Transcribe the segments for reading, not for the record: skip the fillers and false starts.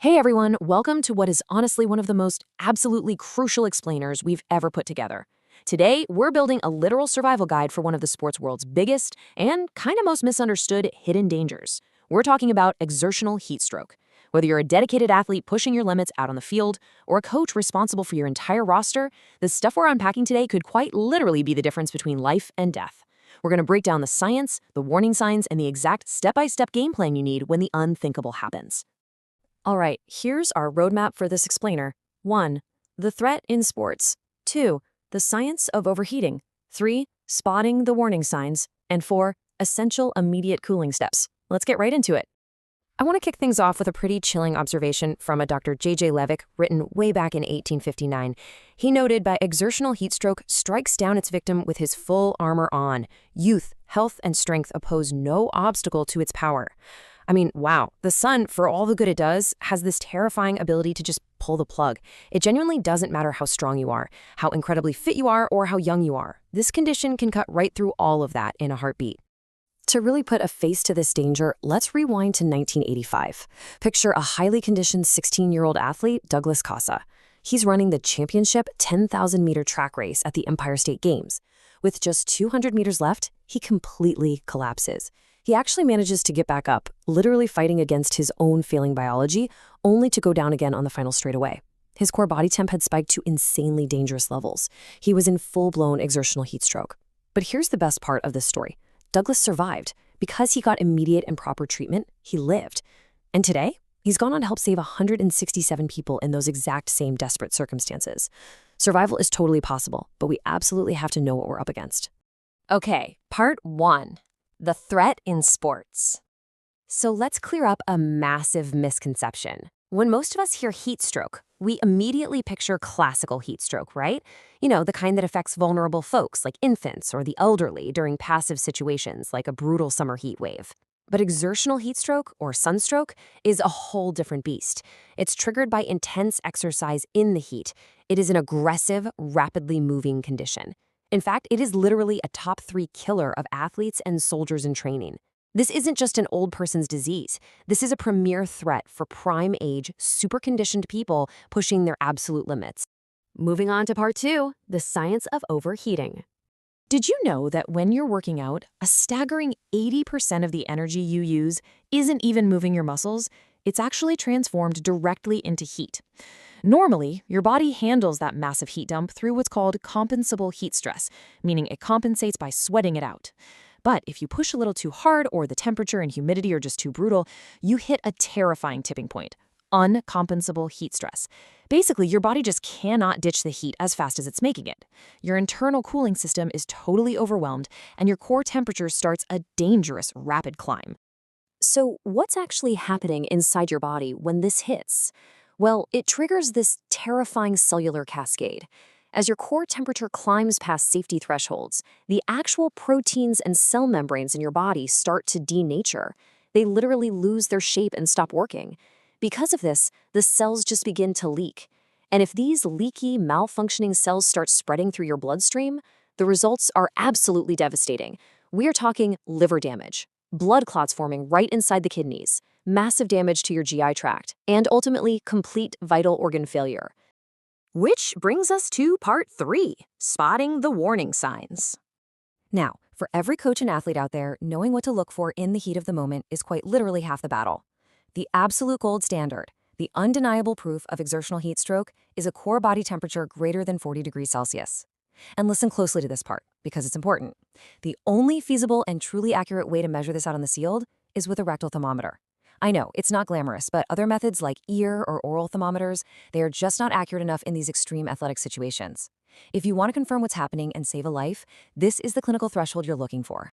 Hey everyone, welcome to what is honestly one of the most absolutely crucial explainers we've ever put together. Today, we're building a literal survival guide for one of the sports world's biggest and kind of most misunderstood hidden dangers. We're talking about exertional heat stroke. Whether you're a dedicated athlete pushing your limits out on the field or a coach responsible for your entire roster, the stuff we're unpacking today could quite literally be the difference between life and death. We're going to break down the science, the warning signs, and the exact step-by-step game plan you need when the unthinkable happens. All right, here's our roadmap for this explainer. 1. The threat in sports. 2. The science of overheating. 3. Spotting the warning signs. And 4. Essential immediate cooling steps. Let's get right into it. I want to kick things off with a pretty chilling observation from a Dr. J.J. Levick, written way back in 1859. He noted by exertional heat stroke strikes down its victim with his full armor on. Youth, health, and strength oppose no obstacle to its power. I mean, wow, the sun, for all the good it does, has this terrifying ability to just pull the plug. It genuinely doesn't matter how strong you are, how incredibly fit you are, or how young you are. This condition can cut right through all of that in a heartbeat. To really put a face to this danger, let's rewind to 1985. Picture a highly conditioned 16-year-old athlete, Douglas Casa. He's running the championship 10,000-meter track race at the Empire State Games. With just 200 meters left, he completely collapses. He actually manages to get back up, literally fighting against his own failing biology, only to go down again on the final straightaway. His core body temp had spiked to insanely dangerous levels. He was in full-blown exertional heat stroke. But here's the best part of this story. Douglas survived. Because he got immediate and proper treatment, he lived. And today, he's gone on to help save 167 people in those exact same desperate circumstances. Survival is totally possible, but we absolutely have to know what we're up against. Okay, part 1. The threat in sports. So let's clear up a massive misconception. When most of us hear heat stroke, we immediately picture classical heat stroke, right? You know, the kind that affects vulnerable folks like infants or the elderly during passive situations like a brutal summer heat wave. But exertional heat stroke, or sunstroke, is a whole different beast. It's triggered by intense exercise in the heat. It is an aggressive, rapidly moving condition. In fact, it is literally a top 3 killer of athletes and soldiers in training. This isn't just an old person's disease. This is a premier threat for prime-age, super-conditioned people pushing their absolute limits. Moving on to part 2, the science of overheating. Did you know that when you're working out, a staggering 80% of the energy you use isn't even moving your muscles? It's actually transformed directly into heat. Normally, your body handles that massive heat dump through what's called compensable heat stress, meaning it compensates by sweating it out. But if you push a little too hard or the temperature and humidity are just too brutal, you hit a terrifying tipping point: uncompensable heat stress. Basically, your body just cannot ditch the heat as fast as it's making it. Your internal cooling system is totally overwhelmed, and your core temperature starts a dangerous rapid climb. So what's actually happening inside your body when this hits? Well, it triggers this terrifying cellular cascade. As your core temperature climbs past safety thresholds, the actual proteins and cell membranes in your body start to denature. They literally lose their shape and stop working. Because of this, the cells just begin to leak. And if these leaky, malfunctioning cells start spreading through your bloodstream, the results are absolutely devastating. We are talking liver damage, blood clots forming right inside the kidneys, massive damage to your GI tract, and ultimately complete vital organ failure. Which brings us to part 3, spotting the warning signs. Now, for every coach and athlete out there, knowing what to look for in the heat of the moment is quite literally half the battle. The absolute gold standard, the undeniable proof of exertional heat stroke, is a core body temperature greater than 40 degrees Celsius. And listen closely to this part, because it's important. The only feasible and truly accurate way to measure this out in the field is with a rectal thermometer. I know, it's not glamorous, but other methods like ear or oral thermometers, they are just not accurate enough in these extreme athletic situations. If you want to confirm what's happening and save a life, this is the clinical threshold you're looking for.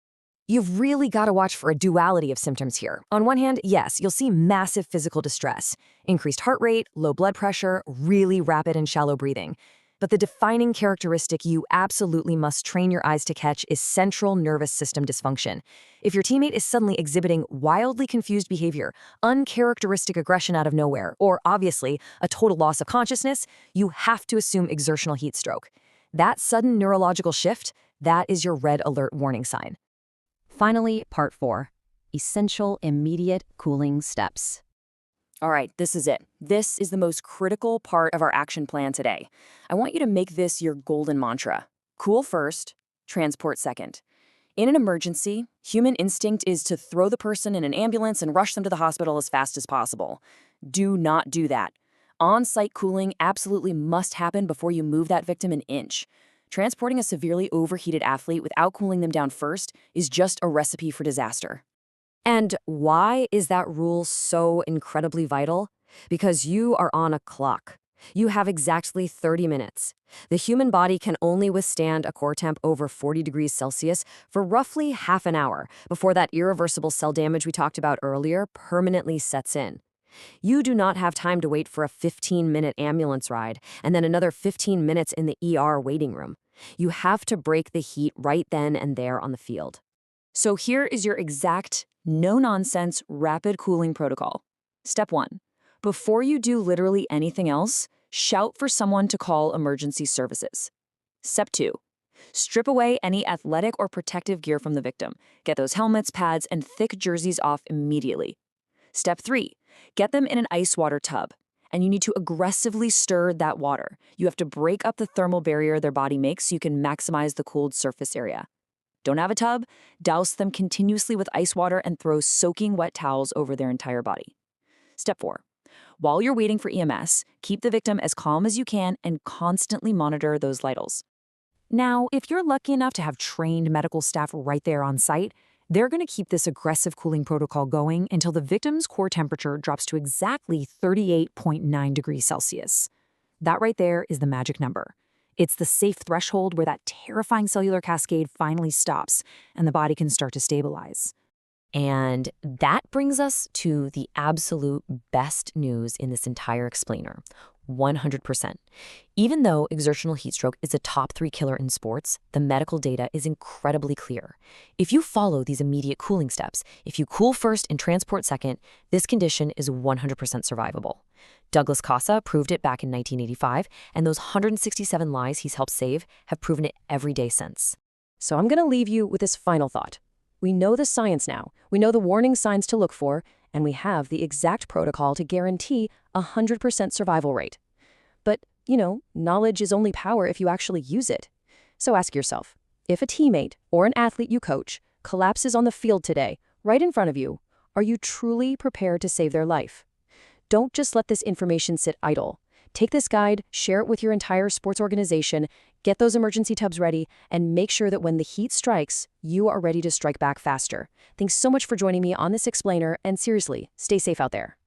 You've really got to watch for a duality of symptoms here. On one hand, yes, you'll see massive physical distress, increased heart rate, low blood pressure, really rapid and shallow breathing. But the defining characteristic you absolutely must train your eyes to catch is central nervous system dysfunction. If your teammate is suddenly exhibiting wildly confused behavior, uncharacteristic aggression out of nowhere, or obviously a total loss of consciousness, you have to assume exertional heat stroke. That sudden neurological shift, that is your red alert warning sign. Finally, part 4, essential immediate cooling steps. All right, this is it. This is the most critical part of our action plan today. I want you to make this your golden mantra. Cool first, transport second. In an emergency, human instinct is to throw the person in an ambulance and rush them to the hospital as fast as possible. Do not do that. On-site cooling absolutely must happen before you move that victim an inch. Transporting a severely overheated athlete without cooling them down first is just a recipe for disaster. And why is that rule so incredibly vital? Because you are on a clock. You have exactly 30 minutes. The human body can only withstand a core temp over 40 degrees Celsius for roughly half an hour before that irreversible cell damage we talked about earlier permanently sets in. You do not have time to wait for a 15-minute ambulance ride and then another 15 minutes in the ER waiting room. You have to break the heat right then and there on the field. So here is your exact, no-nonsense, rapid cooling protocol. Step 1. Before you do literally anything else, shout for someone to call emergency services. Step 2. Strip away any athletic or protective gear from the victim. Get those helmets, pads, and thick jerseys off immediately. Step 3. Get them in an ice water tub. And you need to aggressively stir that water. You have to break up the thermal barrier their body makes so you can maximize the cooled surface area. Don't have a tub? Douse them continuously with ice water and throw soaking wet towels over their entire body. Step 4. While you're waiting for EMS, keep the victim as calm as you can and constantly monitor those vitals. Now, if you're lucky enough to have trained medical staff right there on site, they're going to keep this aggressive cooling protocol going until the victim's core temperature drops to exactly 38.9 degrees Celsius. That right there is the magic number. It's the safe threshold where that terrifying cellular cascade finally stops and the body can start to stabilize. And that brings us to the absolute best news in this entire explainer. 100%. Even though exertional heat stroke is a top 3 killer in sports, the medical data is incredibly clear. If you follow these immediate cooling steps, if you cool first and transport second, this condition is 100% survivable. Douglas Casa proved it back in 1985, and those 167 lives he's helped save have proven it every day since. So I'm going to leave you with this final thought. We know the science now. We know the warning signs to look for, and we have the exact protocol to guarantee a 100% survival rate. But, knowledge is only power if you actually use it. So ask yourself, if a teammate or an athlete you coach collapses on the field today, right in front of you, are you truly prepared to save their life? Don't just let this information sit idle. Take this guide, share it with your entire sports organization, get those emergency tubs ready, and make sure that when the heat strikes, you are ready to strike back faster. Thanks so much for joining me on this explainer, and seriously, stay safe out there.